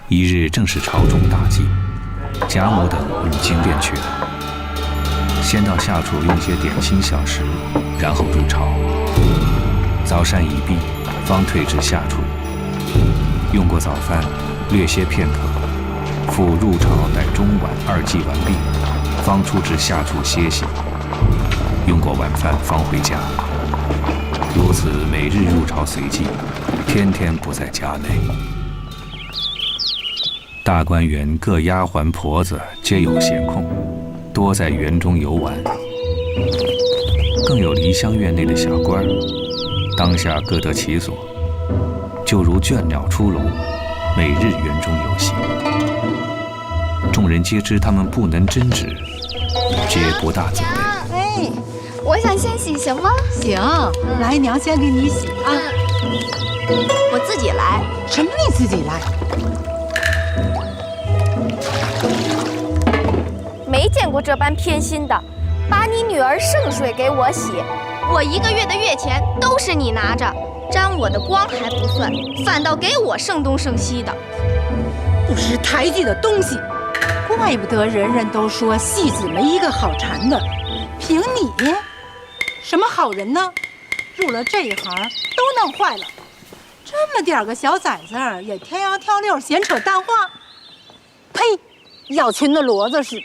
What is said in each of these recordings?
一日正是朝中大祭，贾母等入京便去了。先到下处用些点心小食，然后入朝。早膳已毕，方退至下处。用过早饭，略歇片刻，复入朝待中晚二祭完毕，方出至下处歇息。用过晚饭，方回家。如此每日入朝随祭，天天不在家内。大观园各丫鬟婆子皆有闲空，多在园中游玩。更有梨香院内的小官儿，当下各得其所，就如倦鸟出笼，每日园中游戏。众人皆知他们不能真旨，皆不大责备。哎，我想先洗，行吗？行，来，娘先给你洗啊。我自己来。什么？你自己来？没见过这般偏心的，把你女儿圣水给我洗，我1个月的月钱都是你拿着，沾我的光还不算，反倒给我剩东剩西的，不识抬举的东西！怪不得人人都说戏子没一个好缠的，凭你，什么好人呢？入了这一行都弄坏了。这么点个小崽子也挑窈挑六，闲扯淡话。呸！要群的骡子似的。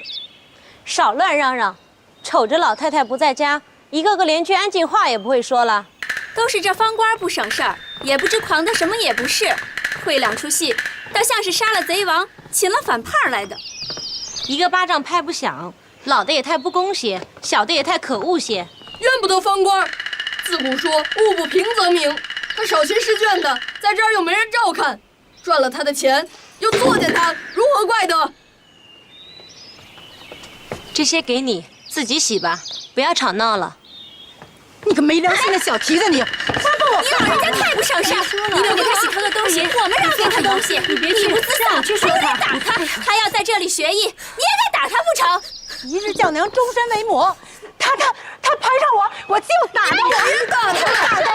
少乱嚷嚷，瞅着老太太不在家，一个个连句安静话也不会说了。都是这方官不省事儿，也不知狂的什么也不是，会两出戏，倒像是杀了贼王，擒了反叛来的。一个巴掌拍不响，老的也太不公些，小的也太可恶些。怨不得方官，自古说物不平则鸣，他少勤试卷的，在这儿又没人照看，赚了他的钱又作践他，如何怪得？这些给你自己洗吧，不要吵闹了。你个没良心的小蹄子你！你老人家太不省事，你不给他洗头的东西，我们让给他东西，你别去，不自扫，去说他，打他，他要在这里学艺，你也该打他不成？一日叫娘终身为母，他攀上我就打他！别打他！打他！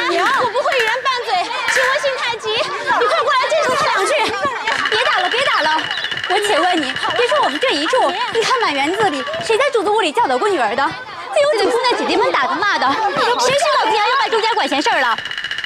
娘，我不会与人拌嘴，请问信太急，你快过来制止他两句。别打了，别打了！我且问你，别说我们这一处，你看满园子里，谁在主子屋里教导过女儿的？非有九姑那姐姐们打的骂的，谁说老子娘要把周家管闲事儿了？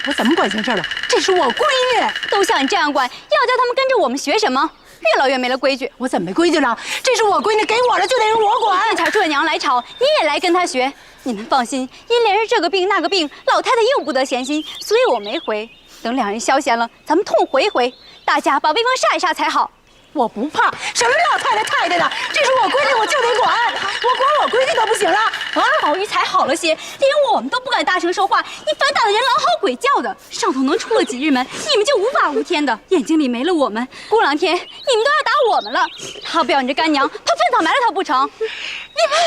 我怎么管闲事了？这是我闺女，都像你这样管，要叫他们跟着我们学什么？越老越没了规矩。我怎么没规矩了？这是我闺女，给我了就得由我管。那巧这娘来吵，你也来跟她学。你们放心，因连日这个病那个病，老太太又不得闲心，所以我没回。等两人消闲了，咱们痛回一回，大家把威风煞一煞才好。我不怕，什么老太太的，这是我闺女，我就得管，我管我闺女都不行了啊！宝玉才好了些，连我们都不敢大声说话，你反打的人狼嚎鬼叫的，上头能出了几日门，你们就无法无天的，眼睛里没了我们，过两天你们都要打我们了。他不要你这干娘，他粪草埋了他不成？你们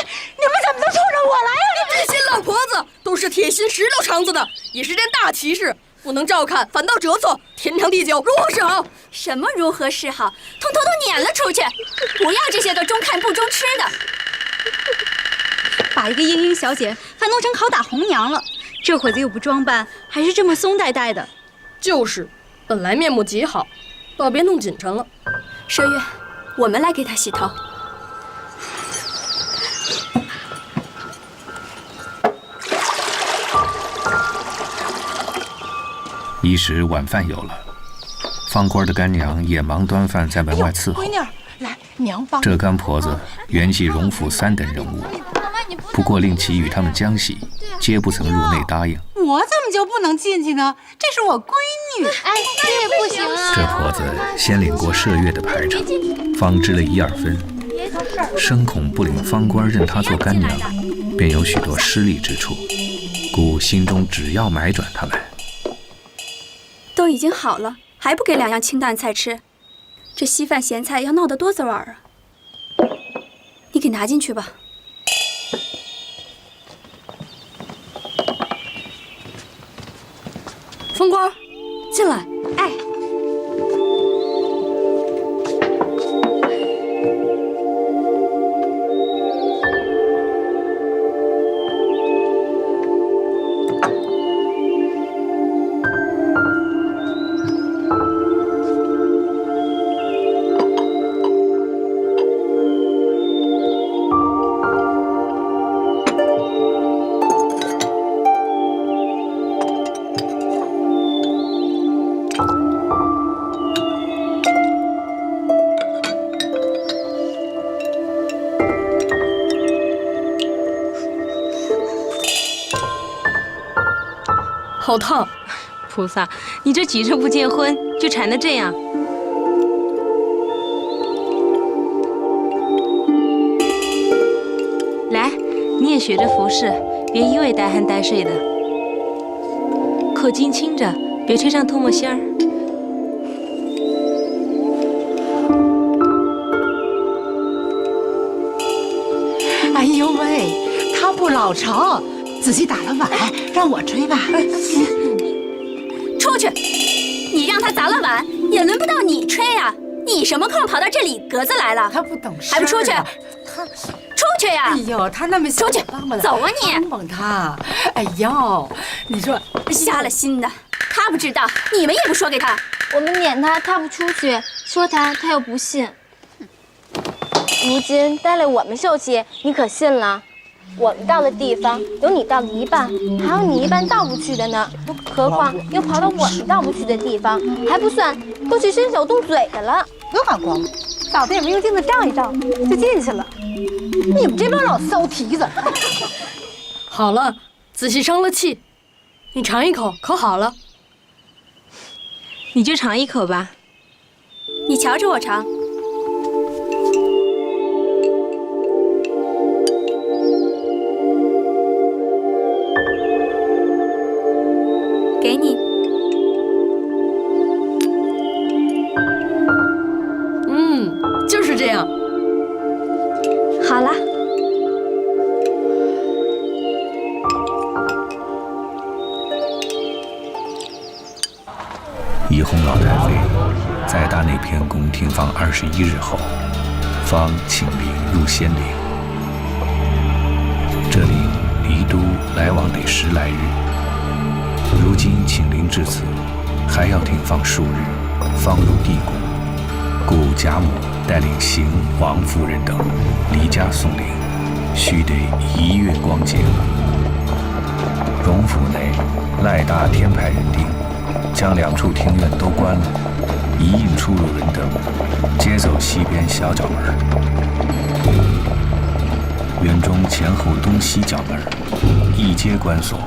怎么都冲着我来呀？这些老婆子都是铁心石榴肠子的，也是件大奇事。不能照看，反倒折错，天长地久，如何是好？什么如何是好？统统都撵了出去！不要这些个中看不中吃的。把一个莺莺小姐反弄成拷打红娘了，这会子又不装扮，还是这么松呆呆的。就是，本来面目极好，倒别弄紧成了。麝月，我们来给她洗头。一时晚饭有了，方官的干娘也忙端饭在门外伺候。闺女，来，娘帮。这干婆子原系荣府3等人物，不过令其与他们将洗，皆不曾入内答应。我怎么就不能进去呢？这是我闺女。哎，这也不行啊！这婆子先领过麝月的排场，方知了1、2分，生恐不领方官认她做干娘，便有许多失利之处，故心中只要买转他们。都已经好了，还不给2样清淡菜吃，这稀饭咸菜要闹得多滋味啊！你给拿进去吧。方官，进来。哎，好烫。菩萨，你这几日不见荤，就馋得这样。来，你也学着服侍，别一味呆酣呆睡的。口巾轻着，别吹上唾沫星儿。哎呦喂，他不老成，仔细打了碗，让我吹吧。出去！你让他砸了碗，也轮不到你吹呀！你什么空跑到这里格子来了？他不懂事，还不出去？他出去呀！哎呦，他那么小，出去！走啊你！帮帮他！哎呦，你说瞎了心的，他不知道，你们也不说给他。我们撵他，他不出去；说他，他又不信。如今带来我们受气，你可信了？我们到的地方有你到的一半，还有你一半到不去的呢。何况又跑到我们到不去的地方，还不算都去伸手动嘴的了。有眼光，嫂子也没用镜子照一照，就进去了。你们这帮老骚蹄子！好了，仔细生了气，你尝一口，可好了。你就尝一口吧。你瞧着我尝。给你。就是这样。好了，怡红老太妃在大内偏宫停放21日后，方请灵入仙陵。这里离都来往得10来日，如今请灵至此，还要停放数日，方入地宫。故贾母带领邢、王夫人等离家送灵，须得1月光节。荣府内赖大天派人丁，将2处庭院都关了，一应出入人等皆走西边小角门。园中前后东西角门一皆关锁，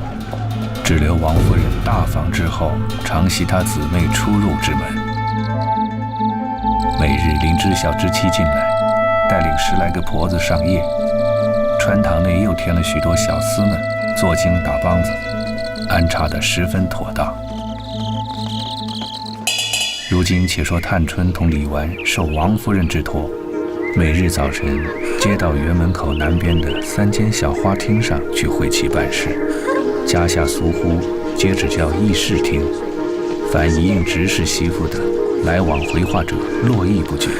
只留王夫人大房之后常系她姊妹出入之门。每日灵芝小之妻进来，带领10来个婆子上夜，穿堂内又添了许多小厮们做经打梆子，安插得十分妥当。如今且说探春同李纨受王夫人之托，每日早晨接到园门口南边的3间小花厅上去会齐办事，家下俗呼皆只叫议事厅，凡一应执事媳妇的来往回话者络绎不绝。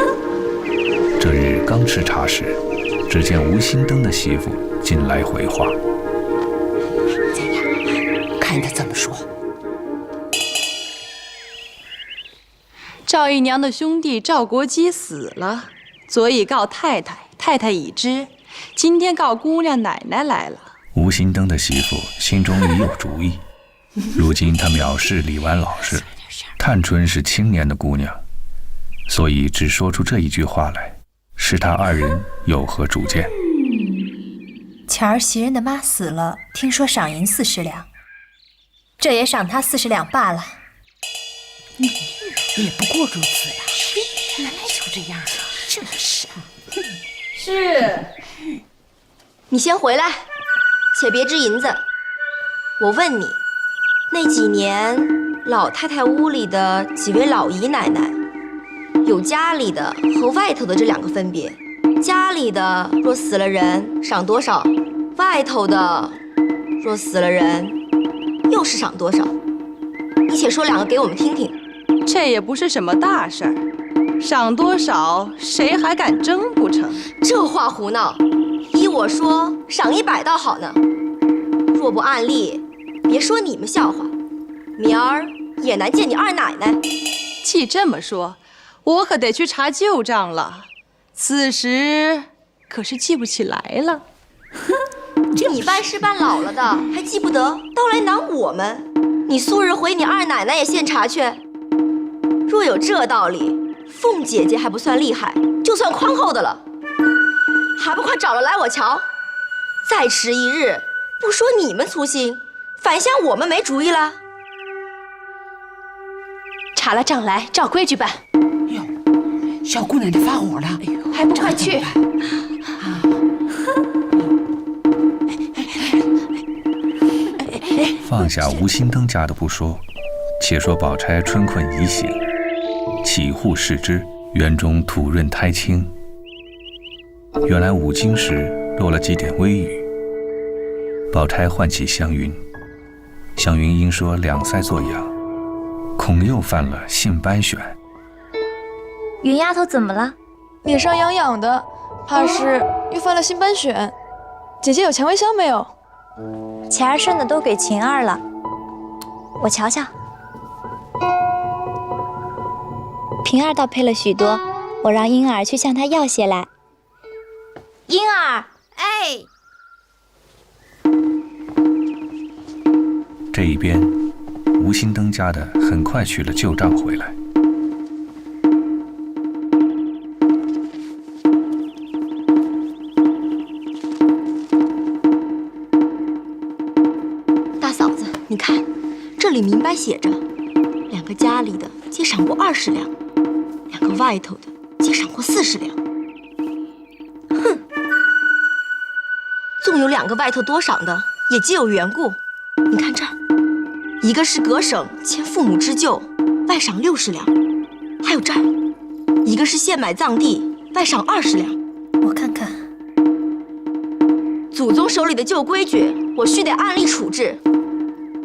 这日刚吃茶时，只见吴心登的媳妇进来回话。怎样？看他怎么说。赵姨娘的兄弟赵国基死了，昨已告太太，太太已知。今天告姑娘奶奶来了。吴心登的媳妇心中已有主意，如今她藐视李纨老师，探春是青年的姑娘，所以只说出这一句话来，是他2人有何主见？巧儿袭人的妈死了，听说赏银40两，这也赏她40两罢了。也不过如此呀，原来就这样啊！真是。是。你先回来，且别支银子。我问你，那几年老太太屋里的几位老姨奶奶，有家里的和外头的这2个分别。家里的若死了人赏多少，外头的若死了人又是赏多少？你且说2个给我们听听。这也不是什么大事儿，赏多少谁还敢争不成？这话胡闹！依我说，赏100倒好呢。若不按例，别说你们笑话，明儿也难见你2奶奶。既这么说，我可得去查旧账了。此时可是记不起来了。你办事办老了的，还记不得，倒来难我们。你素日回你2奶奶也现查去。若有这道理，凤姐姐还不算厉害，就算宽厚的了，还不快找了来我瞧？再迟1日，不说你们粗心，反像我们没主意了。查了账来，照规矩办。哟，小姑娘你发火了，还不快去！放下吴新登家的不说，且说宝钗春困已醒，起户视之，园中土润苔青。原来五更时落了几点微雨。宝钗唤起湘云，湘云因说两腮作痒，恐又犯了性斑癣。云丫头怎么了？脸上痒痒的，怕是又犯了性斑癣。姐姐有蔷薇香没有？钱儿剩的都给晴儿了，我瞧瞧。平儿倒配了许多，我让婴儿去向她要些来。婴儿，哎。这一边，吴新登家的很快取了旧账回来。大嫂子，你看，这里明白写着，2个家里的皆赏过20两，2个外头的皆赏过40两。哼，纵有2个外头多赏的，也皆有缘故。你看这儿，一个是各省迁父母之旧，外赏60两；还有这儿，一个是现买葬地，外赏20两。我看看，祖宗手里的旧规矩，我须得按例处置。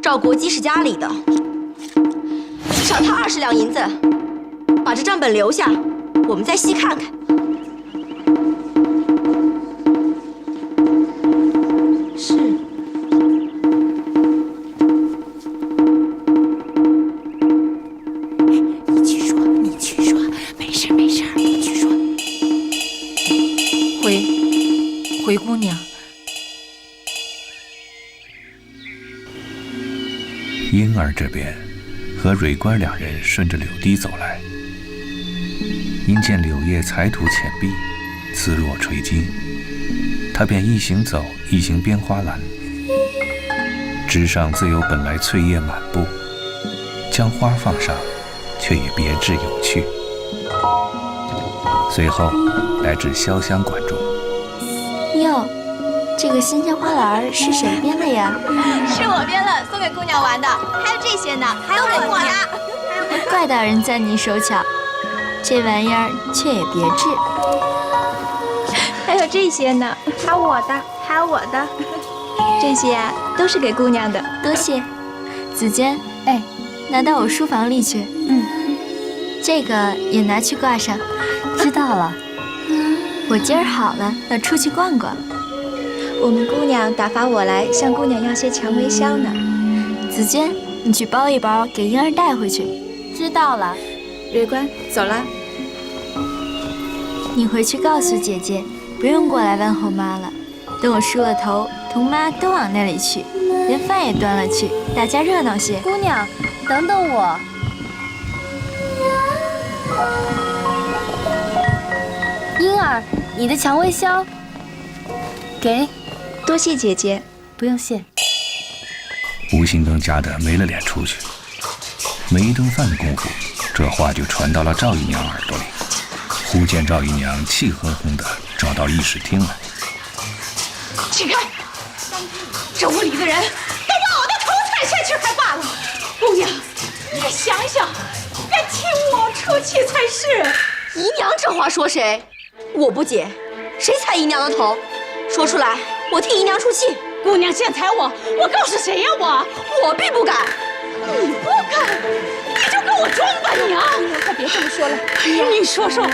赵国基是家里的，赏他20两银子，把这账本留下，我们再细看看。是。你去说，没事，你去说。回姑娘。婴儿这边和蕊官2人顺着柳堤走来，因见柳叶才吐浅碧，姿若垂金，他便一行走，一行编花篮，枝上自有本来翠叶满布，将花放上，却也别致有趣。随后来至潇湘馆中。哟，这个新鲜花篮是谁编的呀？是我编的，送给姑娘玩的。还有这些呢，还有我的。怪大人在你手巧，这玩意儿却也别致。还有这些呢，还有我的，还有我的。这些啊，都是给姑娘的。多谢。子娟，哎，拿到我书房里去。这个也拿去挂上。知道了。我今儿好了，要出去逛逛。我们姑娘打发我来向姑娘要些蔷薇香呢。子娟，你去包一包，给婴儿带回去。知道了。蕊官，走了。你回去告诉姐姐，不用过来问候妈了。等我梳了头，同妈都往那里去，连饭也端了去，大家热闹些。姑娘，等等我。婴儿，你的蔷薇香，给。多谢姐姐。不用谢。吴新登家的没了脸出去，没一顿饭的功夫，这话就传到了赵姨娘耳朵里。忽见赵姨娘气哼哼地找到议事厅来。起开！这屋里的人都把我的头踩下去还罢了，姑娘，你想想，该替我出气才是。姨娘这话说谁？我不解，谁踩姨娘的头？说出来，我替姨娘出气。姑娘先踩我告诉谁呀？我必不敢。你不敢，你就跟我装吧你啊！姑娘，快别这么说了。你说说，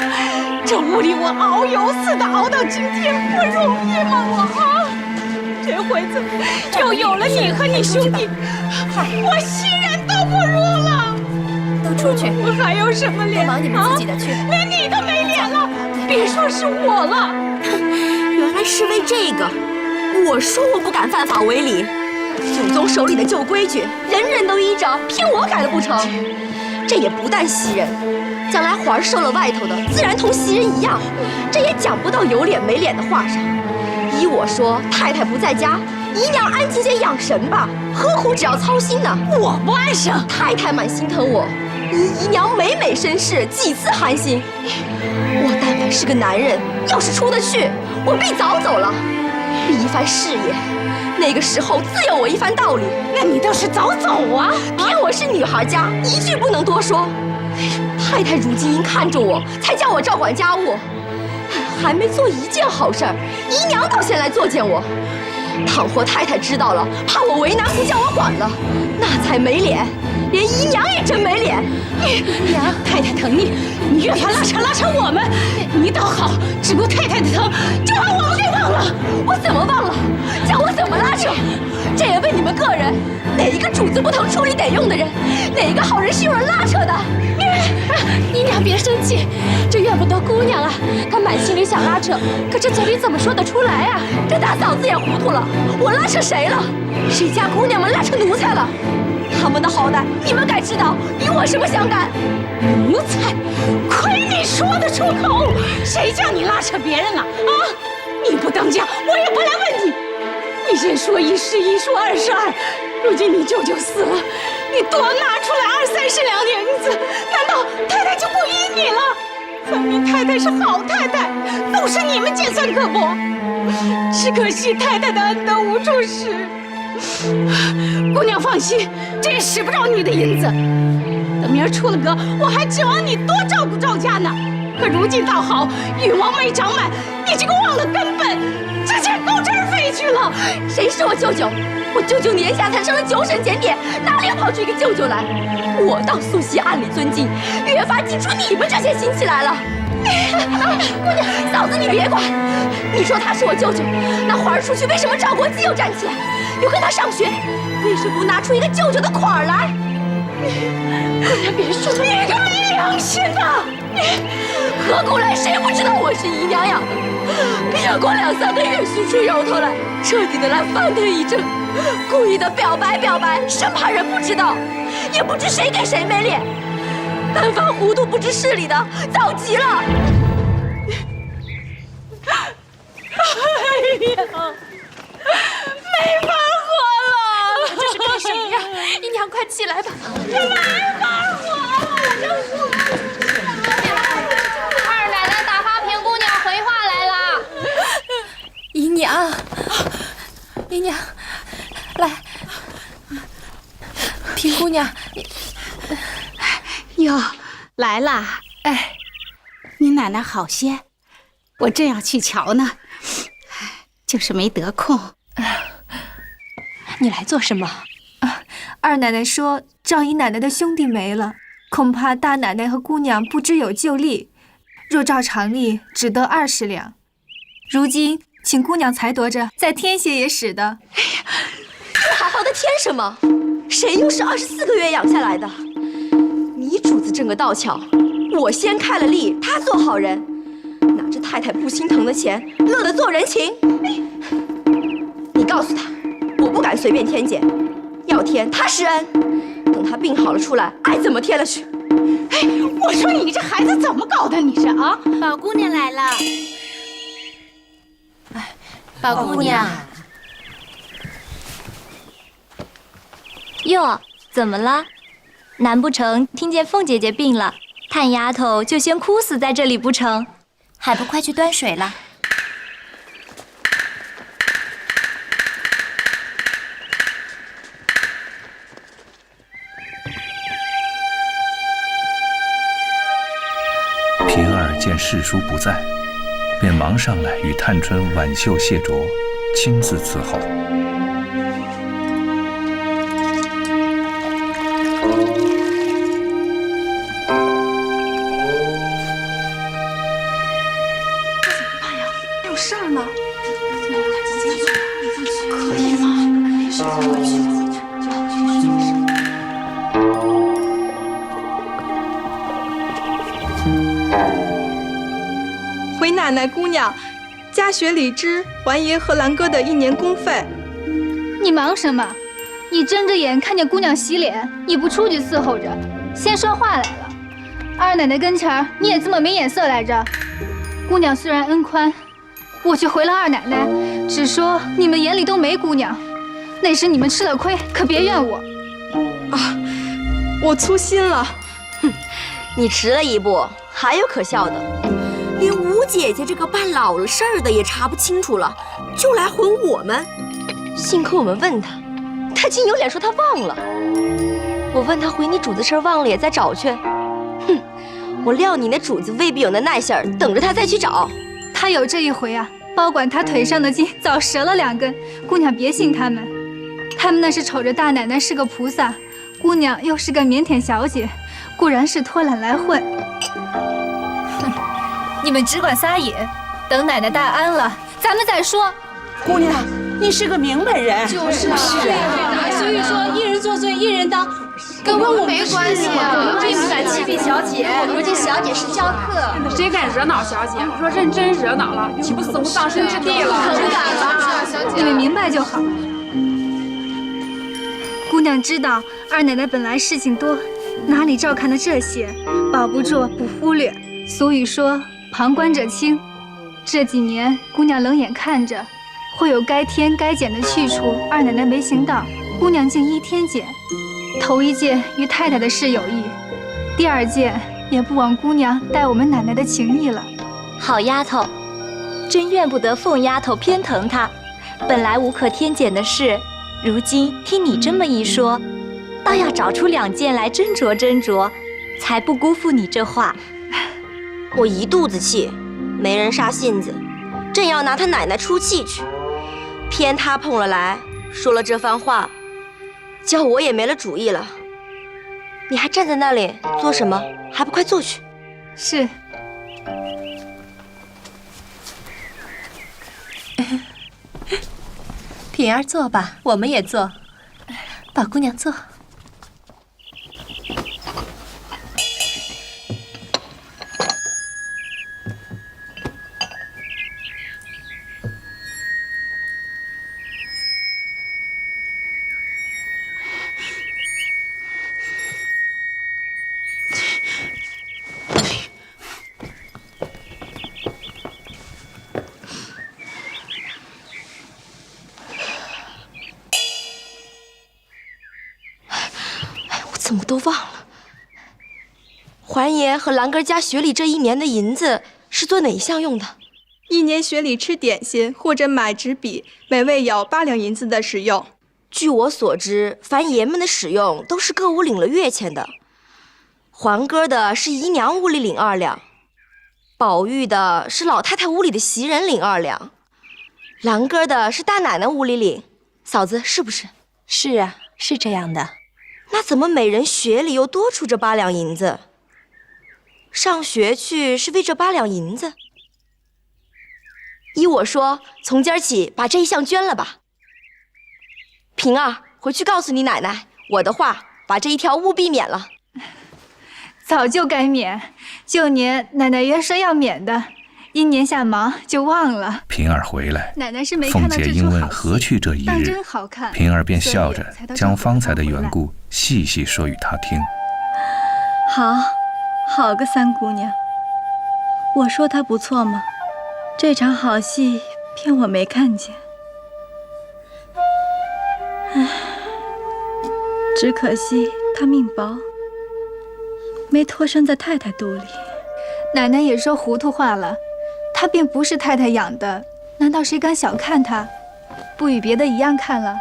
这屋里我熬油似的熬到今天，不容易吗？我啊，这回子又有了你和你兄弟，我熙然都不如了。都出去！我还有什么脸？都忙你们自己的去。连你都没脸了，别说是我了。原来是为这个，我说我不敢犯法违礼。祖宗手里的旧规矩，人人都依着，偏我改了不成？这也不但袭人，将来环儿收了外头的，自然同袭人一样。这也讲不到有脸没脸的话上。依我说，太太不在家，姨娘安静些养神吧，何苦只要操心呢？我不安生。太太满心疼我，你姨娘每每身世，几次寒心。我但凡是个男人，要是出得去，我必早走了，立一番事业。那个时候自有我一番道理。那你倒是早走啊！偏我是女孩家，一句不能多说。太太如今因看中我，才叫我照管家务，还没做一件好事儿，姨娘倒先来作践我。倘或太太知道了，怕我为难，不叫我管了，那才没脸。连姨娘也真没脸。娘，太太疼你，你越发拉扯我们，你倒好，只顾太太的疼，就把我们给忘了。我怎么忘了？叫我怎么拉扯？这也问你们个人，哪一个主子不疼处理得用的人？哪一个好人是用人拉扯的？姨娘别生气，这怨不得姑娘啊。她满心里想拉扯，可这嘴里怎么说得出来啊？这大嫂子也糊涂了，我拉扯谁了？谁家姑娘们拉扯奴才了？他们的好歹你们该知道，与我什么相干？奴才，亏你说得出口！谁叫你拉扯别人了啊？你不当家，我也不来问你。你先说一是一，说二是二。如今你舅舅死了，你多拿出来20-30两银子，难道太太就不依你了？分明太太是好太太，都是你们尖酸刻薄。只可惜太太的恩德无处使。姑娘放心，这也使不着你的银子。等明儿出了阁，我还指望你多照顾赵家呢。可如今倒好，允王没长满，你这个忘了根本，直接勾这儿飞去了。谁是我舅舅？我舅舅年下才升了9省检点，哪里又跑出一个舅舅来？我倒素习暗里尊敬，越发记出你们这些亲戚来了。姑娘，嫂子你别管。你说他是我舅舅，那花儿出去为什么赵国基又站起来？又和他上学，为什么不拿出一个舅舅的款儿来？姑娘别说，你个没良心的！何故来？谁不知道我是姨娘养的？别过2-3个月须出由头来，彻底的来翻腾一阵，故意的表白，生怕人不知道，也不知谁给谁没脸。但凡糊涂不知事理的，早急了。哎呀，没法活了！这是干什么呀？姨娘快起来吧！没法活了！二奶奶打发平姑娘回话来了。姨娘，姨娘，来，平姑娘，哟，来啦！哎，你奶奶好些，我正要去瞧呢，就是没得空。你来做什么？二奶奶说赵姨奶奶的兄弟没了，恐怕大奶奶和姑娘不知有旧例，若照常例只得20两，如今请姑娘裁夺着再添些也使得。哎呀，你好好的添什么？谁又是24个月养下来的？你主子挣个倒巧，我先开了例，他做好人，拿着太太不心疼的钱，乐得做人情。你告诉他，我不敢随便添减，要添他施恩，等他病好了出来，爱怎么添了去。哎，我说你这孩子怎么搞的？你这啊，宝姑娘来了。宝姑娘，哟，怎么了？难不成听见凤姐姐病了，探丫头就先哭死在这里不成？还不快去端水了？平儿见世叔不在，便忙上来与探春挽袖谢濯，亲自伺候。有事儿吗？可以吗？回奶奶姑娘，家学李枝还爷和兰哥的1年工费。你忙什么？你睁着眼看见姑娘洗脸，你不出去伺候着，先说话来了。二奶奶跟前儿你也这么没眼色来着？姑娘虽然恩宽，我却回了二奶奶，只说你们眼里都没姑娘。那时你们吃了亏，可别怨我。啊，我粗心了。你迟了一步，还有可笑的，连吴姐姐这个办老了事儿的也查不清楚了，就来混我们。幸亏我们问他，他竟有脸说他忘了。我问他回你主子事儿忘了也再找去，哼，我料你那主子未必有那耐性儿，等着他再去找。他有这一回啊，保管他腿上的筋早折了2根。姑娘别信他们，他们那是瞅着大奶奶是个菩萨，姑娘又是个腼腆小姐，固然是偷懒来混。哼，你们只管撒野，等奶奶大安了，咱们再说。姑娘，你是个明白人。就是啊，所以说一人做罪一人当，跟我们没关系啊。这不敢欺骗小姐，我这小姐是教课。谁敢惹恼小姐？若认真惹恼了，岂不死无葬身之地了？可不敢了，你们明白就好。姑娘知道二奶奶本来事情多，哪里照看的这些，保不住不忽略。俗语说旁观者清，这几年姑娘冷眼看着，会有该添该减的去除，二奶奶没行到，姑娘竟依添减。头一件与太太的事有益，第2件也不枉姑娘待我们奶奶的情谊了。好丫头，真怨不得凤丫头偏疼她，本来无可添减的事，如今听你这么一说，倒要找出2件来斟酌斟酌，才不辜负你这话。我一肚子气，没人杀性子，正要拿他奶奶出气去，偏他碰了来，说了这番话，叫我也没了主意了。你还站在那里做什么？还不快坐去！是。品儿坐吧，我们也坐。宝姑娘坐。怎么都忘了？环爷和兰哥家学里这1年的银子是做哪一项用的？1年学里吃点心或者买纸笔，每位有8两银子的使用。据我所知，凡爷们的使用都是各屋领了月钱的。环哥的是姨娘屋里领2两，宝玉的是老太太屋里的袭人领2两，兰哥的是大奶奶屋里领。嫂子是不是？是啊，是这样的。那怎么每人学里又多出这8两银子？上学去是为这8两银子？依我说，从今儿起把这一项捐了吧。平儿，回去告诉你奶奶我的话，把这一条务必免了。早就该免，旧年奶奶原说要免的，因年下忙就忘了。平儿回来，奶奶是没看凤姐因到这出好问何去这一日，真好看。平儿便笑着将方才的缘故细细说与她听。好个三姑娘，我说她不错吗？这场好戏偏我没看见。唉，只可惜她命薄，没托生在太太肚里。奶奶也说糊涂话了，她并不是太太养的，难道谁敢小看她？不与别的一样看了？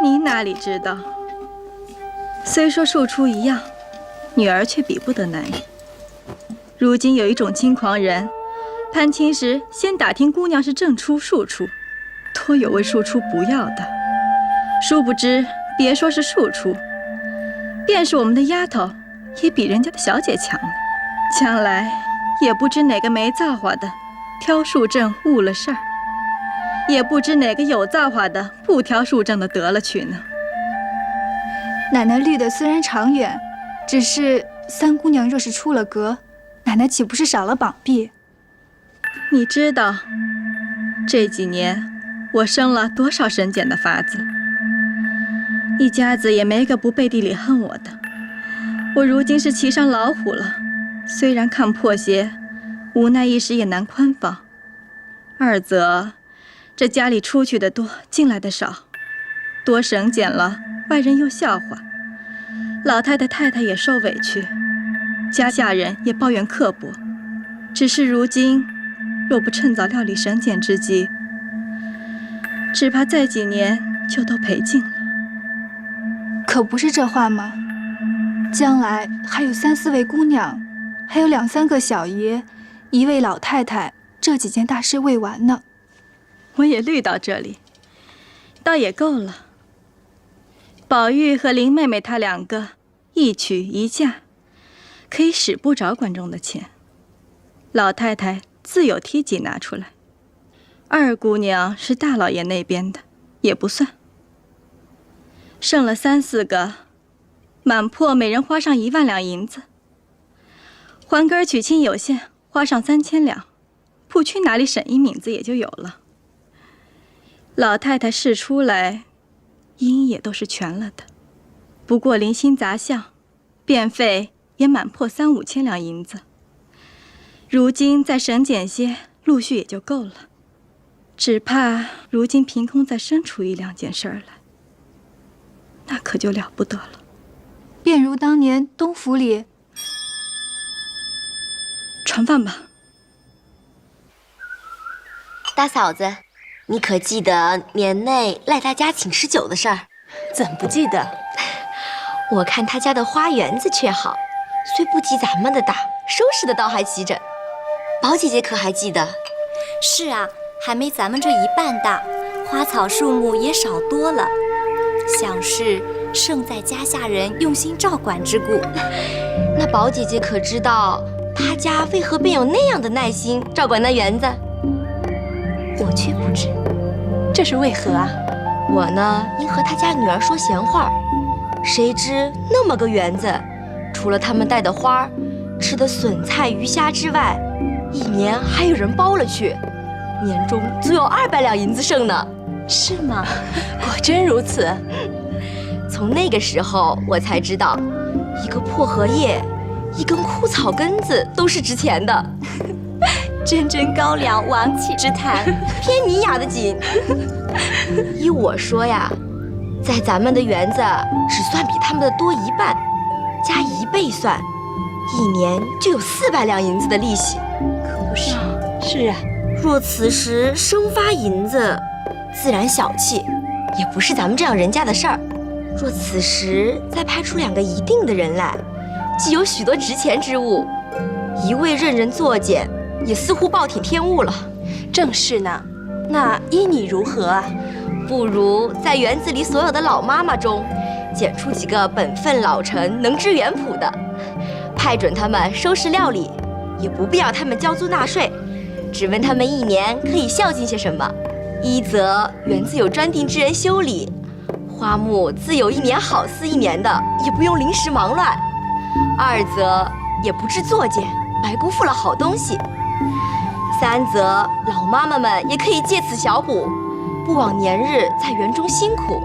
你哪里知道？虽说庶出一样，女儿却比不得男人。如今有一种轻狂人，攀亲时先打听姑娘是正出庶出，托有位庶出不要的，殊不知别说是庶出，便是我们的丫头，也比人家的小姐强了。将来也不知哪个没造化的挑庶正误了事儿，也不知哪个有造化的不挑庶正的得了去呢。奶奶虑的虽然长远，只是三姑娘若是出了阁，奶奶岂不是少了膀臂？你知道这几年我生了多少神检的法子，一家子也没个不背地里恨我的。我如今是骑上老虎了，虽然看破鞋，无奈一时也难宽放。二则这家里出去的多，进来的少，多省俭了，外人又笑话，老太太太太也受委屈，家下人也抱怨刻薄。只是如今，若不趁早料理省俭之计，只怕再几年就都赔尽了。可不是这话吗？将来还有3、4位姑娘，还有2、3个小爷，1位老太太，这几件大事未完呢。我也虑到这里，倒也够了。宝玉和林妹妹她2个一娶一嫁，可以使不着管仲的钱。老太太自有梯级拿出来，二姑娘是大老爷那边的，也不算。剩了3、4个，满破每人花上1万两银子。还根儿娶亲有限，花上3000两，不去哪里省一敏子也就有了。老太太事出来，银也都是全了的。不过零星杂项，便费也满破3、5千两银子。如今再省俭些，陆续也就够了。只怕如今凭空再生出1、2件事儿来，那可就了不得了。便如当年东府里，传饭吧。大嫂子，你可记得年内赖大家请吃酒的事儿？怎不记得？我看他家的花园子却好，虽不及咱们的大，收拾的倒还齐整。宝姐姐可还记得？是啊，还没咱们这1半大，花草树木也少多了，想是胜在家下人用心照管之故。那宝姐姐可知道她家为何便有那样的耐心照管那园子？我却不知，这是为何啊？我呢，因和她家女儿说闲话，谁知那么个园子，除了他们带的花、吃的笋菜鱼虾之外，1年还有人包了去，年终足有200两银子剩呢。是吗？果真如此。从那个时候，我才知道，一个破荷叶，一根枯草根子都是值钱的。真高粱王气之谈，偏你雅的紧。依我说呀，在咱们的园子只算比他们的多1半，加1倍算，1年就有400两银子的利息。可不是？是啊。若此时生发银子，自然小气，也不是咱们这样人家的事儿。若此时再派出2个一定的人来，既有许多值钱之物，一味任人作践，也似乎暴殄天物了。正是呢。那依你如何啊？不如在园子里所有的老妈妈中，拣出几个本分老成、能知园圃的，派准他们收拾料理，也不必要他们交租纳税，只问他们1年可以孝敬些什么。一则园子有专定之人修理，花木自有1年好似1年的，也不用临时忙乱；二则也不致作践，白辜负了好东西；三则老妈妈们也可以借此小补，不枉年日在园中辛苦；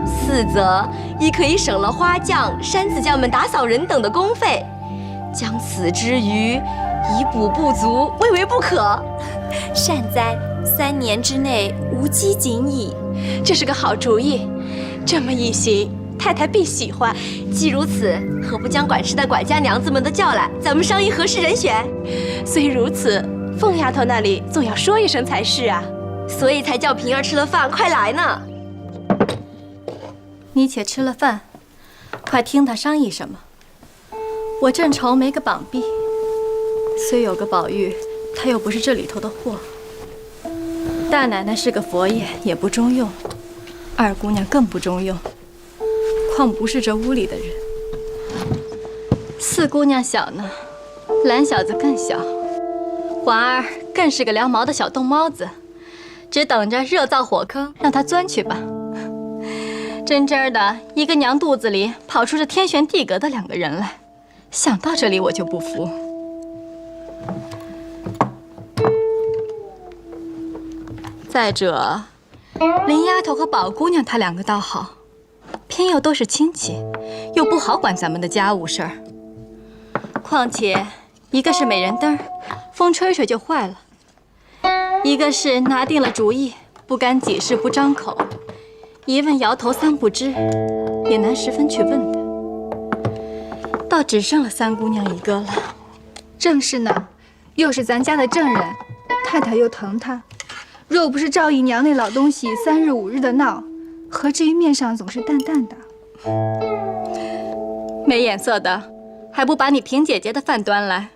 四则亦可以省了花匠、山子匠们打扫人等的工费，将此之余以补不足，未为不可。善哉，3年之内无饥馑矣。这是个好主意，这么一行，太太必喜欢。既如此，何不将管事的管家娘子们都叫来，咱们商议合适人选？虽如此，凤丫头那里总要说一声才是啊，所以才叫平儿吃了饭快来呢。你且吃了饭，快听他商议什么。我正愁没个绑臂，虽有个宝玉，他又不是这里头的货。大奶奶是个佛爷，也不中用；二姑娘更不中用，况不是这屋里的人。四姑娘小呢，懒小子更小，环儿更是个撩毛的小冻猫子，只等着热造火坑，让他钻去吧。真真的，一个娘肚子里跑出这天旋地隔的2个人来，想到这里我就不服。再者，林丫头和宝姑娘她2个倒好，偏又都是亲戚，又不好管咱们的家务事儿。况且，一个是美人灯，风吹吹就坏了；一个是拿定了主意，不干己事不张口，一问摇头3不知，也难十分去问的。倒只剩了三姑娘一个了。正是呢，又是咱家的正人，太太又疼他。若不是赵姨娘那老东西3日5日的闹，何至于面上总是淡淡的？没眼色的，还不把你平姐姐的饭端来？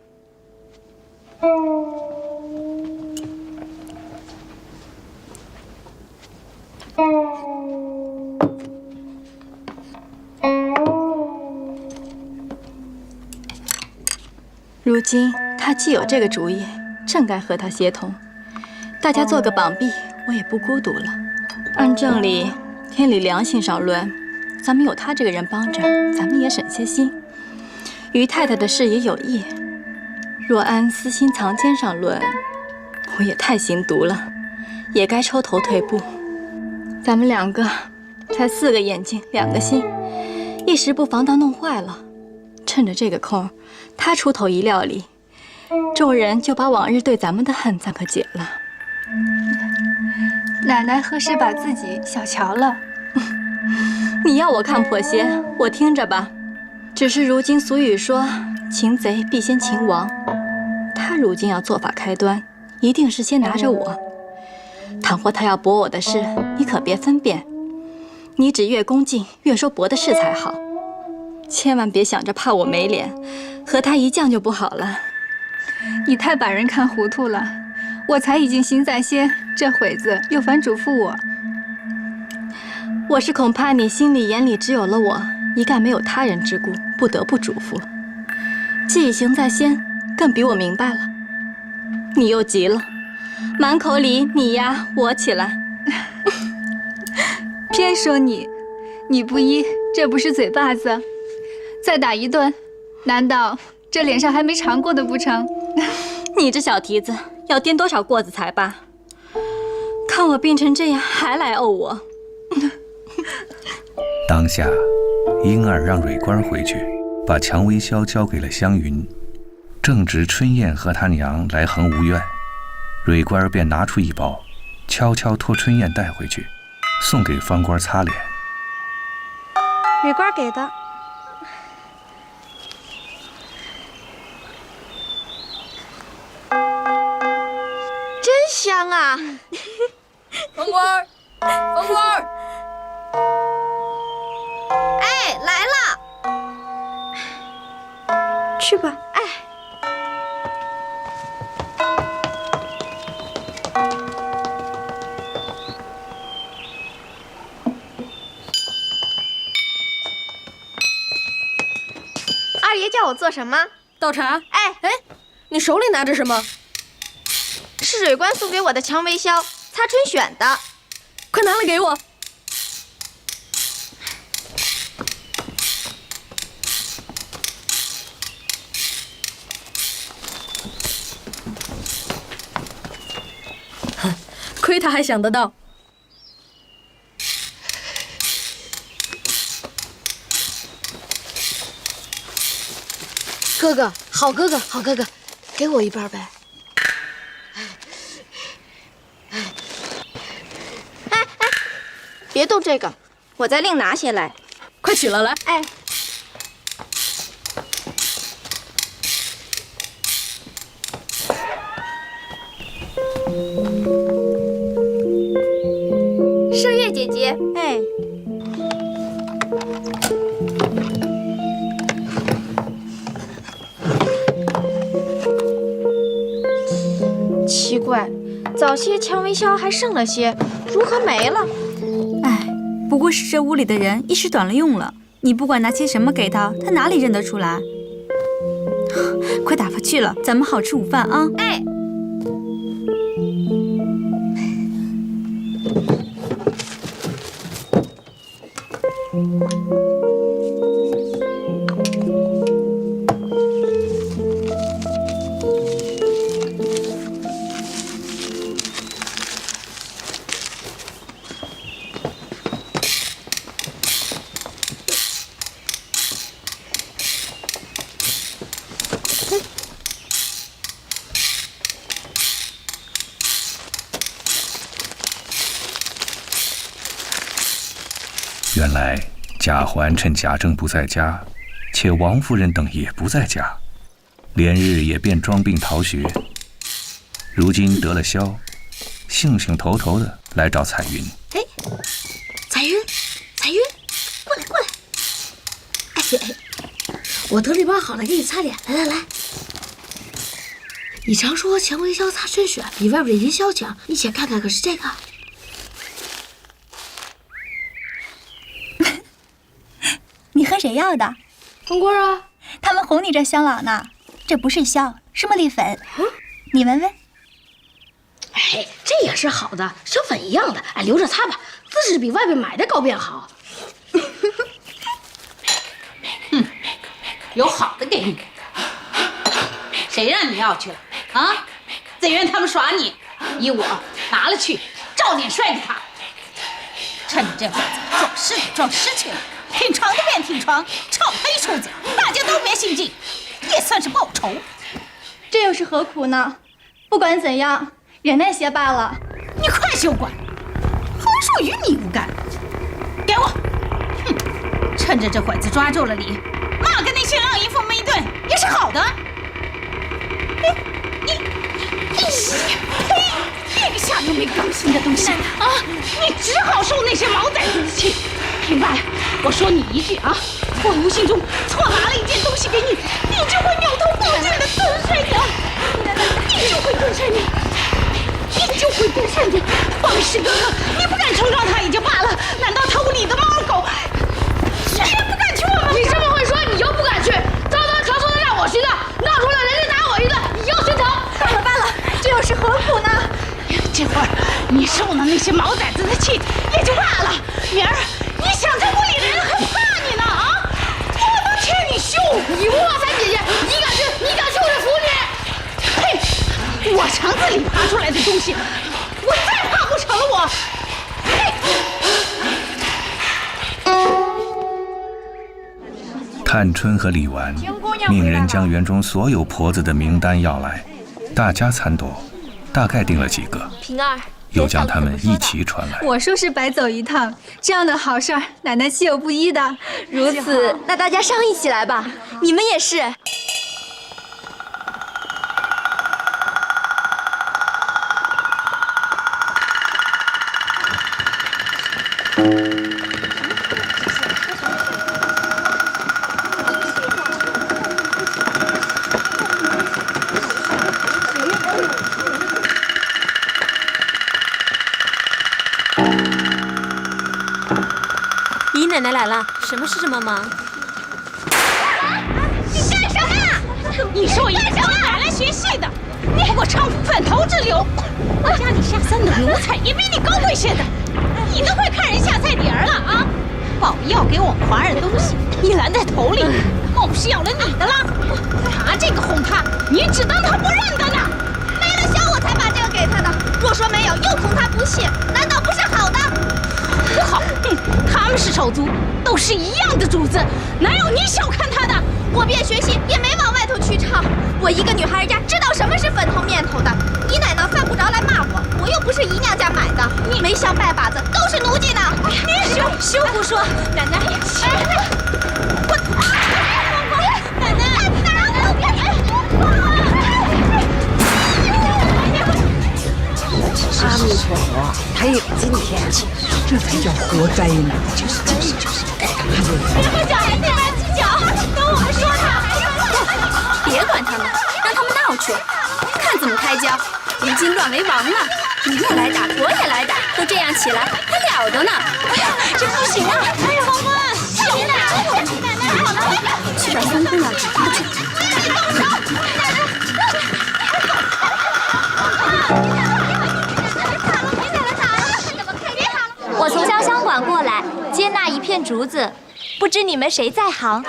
如今他既有这个主意，正该和他协同。大家做个绑臂，我也不孤独了。按正理、天理、良心上论，咱们有他这个人帮着，咱们也省些心。于太太的事也有益。若按私心藏奸上论，我也太心毒了，也该抽头退步。咱们两个才4个眼睛2个心，一时不防当弄坏了。趁着这个空，他出头一料理，众人就把往日对咱们的恨暂可解了。奶奶何时把自己小瞧了？你要我看破些，我听着吧。只是如今俗语说，擒贼必先擒王。他如今要做法开端，一定是先拿着我。倘或他要驳我的事，你可别分辨。你只越恭敬越说驳的事才好，千万别想着怕我没脸，和他一犟就不好了。你太把人看糊涂了，我才已经心在先，这会子又反嘱咐我。我是恐怕你心里眼里只有了我，一概没有他人之故，不得不嘱咐。既已行在先，更比我明白了。你又急了，满口里你呀我起来。偏说你不依，这不是嘴巴子。再打一顿，难道这脸上还没尝过的不成？你这小蹄子要颠多少过子才罢？看我病成这样，还来怄我。当下，莺儿让蕊官回去，把蔷薇箫交给了湘云。正值春燕和她娘来横无怨，蕊官便拿出一包，悄悄托春燕带回去，送给方官擦脸。蕊官给的。真香啊！方官，方官，哎，来了，去吧。哎，二爷叫我做什么？倒茶。哎，你手里拿着什么？是蕊官送给我的蔷薇箫，擦春选的。快拿来给我。亏他还想得到。哥哥，好哥哥，好哥哥，给我一半呗。哎，别动这个，我再另拿些来。快取了来。哎。麝月姐姐，哎。奇怪，早些蔷薇箫还剩了些，如何没了？哎，不过是这屋里的人一时短了用了。你不管拿些什么给他，他哪里认得出来？快打发去了，咱们好吃午饭啊！哎。原来贾环趁贾政不在家，且王夫人等也不在家，连日也便装病逃学。如今得了消，兴兴头头的来找彩云。哎，彩云，彩云，过来过来。哎，我得了一包好了，给你擦脸。来来来。你常说蔷薇香擦身水比外边的银硝强，你且看看，可是这个？你和谁要的？红棍啊，他们哄你这乡老呢。这不是硝，是茉莉粉。你闻闻。哎，这也是好的，小粉一样的。哎，留着擦吧，姿势比外边买的高便好。有好的给你。谁让你要去了啊？紫渊他们耍你，依我拿了去，照脸摔给他。趁着这会子撞尸体撞尸去了，挺床的便挺床，臭黑厨子，大家都别心计，也算是报仇。这又是何苦呢？不管怎样，忍耐些罢了。你快休管！横竖与你无干。给我！哼！趁着这会子抓住了你，骂个那些浪姨父们一顿也是好的。呸！这个下流没良心的东西啊！你只好受那些毛崽子的气。听罢了，我说你一句啊，我无形中错拿了一件东西给你，你就会扭头不见的蹲睡你，你就会蹲睡你，你就会蹲睡你。王氏哥哥，你不敢冲撞他也就罢了，难道他屋里的猫狗，你也不敢去我们？你这么会说，你就不敢去？招招传说的让我去的，闹出来人家打我一顿，你要心疼。罢了罢了，这又是何苦呢？这会儿你受了那些毛崽子的气也就罢了，明儿你想这屋里的人还怕你呢啊！我都劝你休！你吴老三姐姐，你敢去？你敢去我就服你！嘿，我肠子里爬出来的东西，我再怕不成了我！嘿！探春和李纨命人将园中所有婆子的名单要来，大家参夺，大概定了几个。平儿，又将他们一齐传来。我说是白走一趟，这样的好事儿，奶奶岂有不依的？如此，那大家商议起来吧。你们也是。姨奶奶来了，什么事这么忙？你干什么呀？你是我姨奶奶学戏的，你不过娼妇反头之流。我家里下三等奴才也比你高贵些的，你都快看人下菜碟了啊！宝玉要给我们皇上东西，你拦在头里，莫不是要了你的了？他这个哄他，你只当他不认得呢。没了消我才把这个给他的，若说没有，又恐他不信，难道不是好的？不好，他们是手足，都是一样的主子，哪有你小看他的？我便学戏，也没往外头去唱。我一个女孩家，知道什么是粉头面头的。姨奶奶犯不着来骂我，我又不是姨娘家买的，没想拜把子，都是奴婢呢。你休胡说，奶奶，我，奶奶，阿弥陀佛，还有今天，这才叫活该呢！就是。别和小孩子来计较，等我们说他。别管他们，让他们闹去，看怎么开交。如今乱为王了，你也来打，我也来打，都这样起来，还了得呢？哎呀，这不行啊！哎呀，皇冠，小奶奶好了，去找三姑娘指他去。我从潇湘馆过来，接纳一片竹子，不知你们谁在行？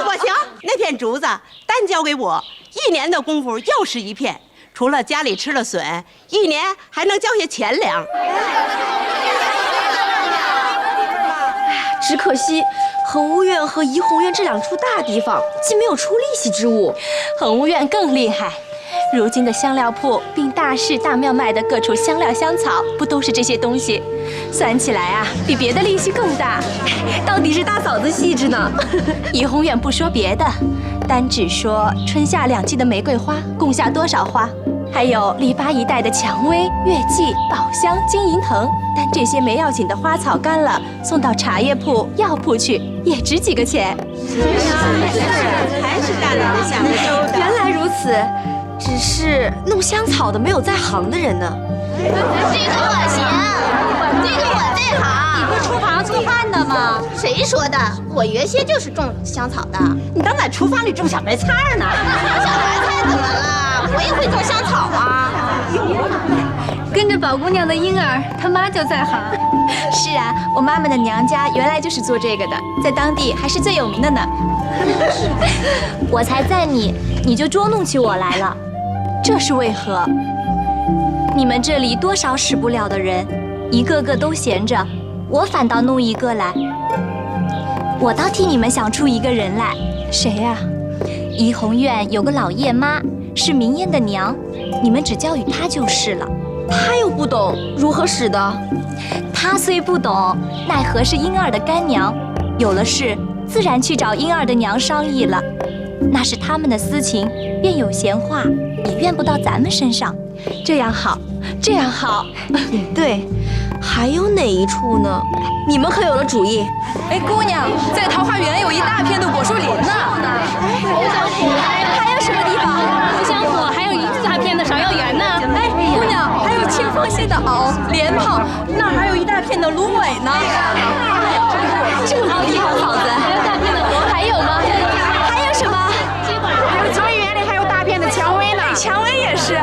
我行，那片竹子单交给我，1年的功夫又是一片，除了家里吃了笋，1年还能交些钱粮。只可惜恒芜院和怡红院这2处大地方，竟没有出利息之物。恒芜院更厉害，如今的香料铺并大市大庙卖的各处香料香草，不都是这些东西？算起来啊，比别的利息更大。到底是大嫂子细致呢。怡红远不说别的，单只说春夏2季的玫瑰花共下多少花，还有篱笆一带的蔷薇、月季、宝香、金银藤。但这些没要紧的花草干了，送到茶叶铺、药铺去，也值几个钱。还是大人的想的周到。原来如此，只是弄香草的没有在行的人呢。这个我行，这个我最好。你不是厨房做饭的吗？谁说的？我原先就是种香草的。你当在厨房里种小白菜呢？小白菜怎么了？我也会种香草啊。跟着宝姑娘的婴儿，他妈就在行。是啊，我妈妈的娘家原来就是做这个的，在当地还是最有名的呢。我才在你就捉弄起我来了，这是为何？你们这里多少使不了的人，一个个都闲着，我反倒弄一个来。我倒替你们想出一个人来。谁呀？怡红院有个老叶妈，是明烟的娘，你们只教育她就是了。他又不懂如何使的。他虽不懂，奈何是婴儿的干娘，有了事自然去找婴儿的娘商议了。那是他们的私情，便有闲话也怨不到咱们身上。这样好，这样好。也对，还有哪一处呢？你们可有了主意？哎，姑娘，在桃花源有一大片的果树林呢。还有什么地方？不香火还有一大片的芍药园呢。哎，姑娘，还有清风系的藕、莲蓬，那还有一大片的芦苇呢。这么多地方，嫂子，还有大片的荷，还有吗？还有什么？还有桃园里还有大片的蔷薇呢。蔷薇也是。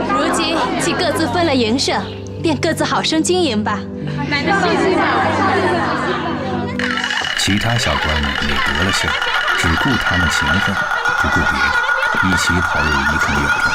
如今既各自分了营生，便各自好生经营吧。其他小官们也得了信，只顾他们情分，不顾别的，一起跑入怡红院中。